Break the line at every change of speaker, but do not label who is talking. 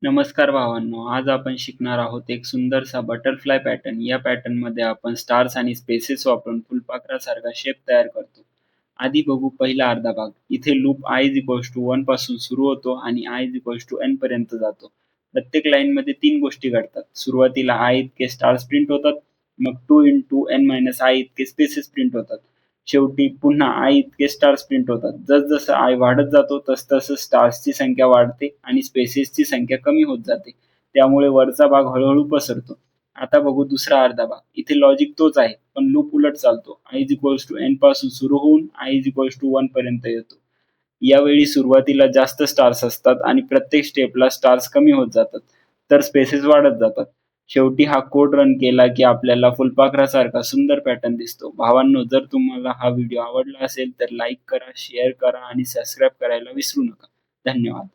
नमस्कार भावांनो, आज आपण शिकणार आहोत एक सुंदरसा बटरफ्लाय पॅटर्न. या पॅटर्नमध्ये आपण स्टार्स आणि स्पेसेस वापरून फुलपाखरासारखा शेप तयार करतो. आधी बघू पहिला अर्धा भाग. इथे loop i is equals to 1 पासून सुरू होतो आणि i is equals to n पर्यंत जातो. प्रत्येक लाईनमध्ये 3 गोष्टी घडतात. सुरुवातीला i इतके स्टार्स प्रिंट होतात, मग 2 इंटू n मायनस i इतके स्पेसेस प्रिंट होतात. शेवटी पुन्हा i इतके स्टार्स प्रिंट होतात. जसजसं i वाढत जातो तसतसं स्टार्सची संख्या वाढते आणि स्पेसेसची संख्या कमी होत जाते. त्यामुळे वरचा भाग हळूहळू पसरतो. आता बघू दुसरा अर्धा भाग. इथे लॉजिक तोच आहे, पण लूप उलट चालतो. i is equals to n पासून सुरू होऊन i इज इक्वल्स टू 1 पर्यंत येतो. यावेळी सुरुवातीला जास्त स्टार्स असतात आणि प्रत्येक स्टेपला स्टार्स कमी होत जातात, तर स्पेसेस वाढत जातात. शेवटी हा कोड रन केला की आपल्याला फुलपाखरासारखा सुंदर पॅटर्न दिसतो. भावांनो, जर तुम्हाला हा व्हिडिओ आवडला असेल तर लाईक करा, शेअर करा आणि सबस्क्राईब करायला विसरू नका. धन्यवाद.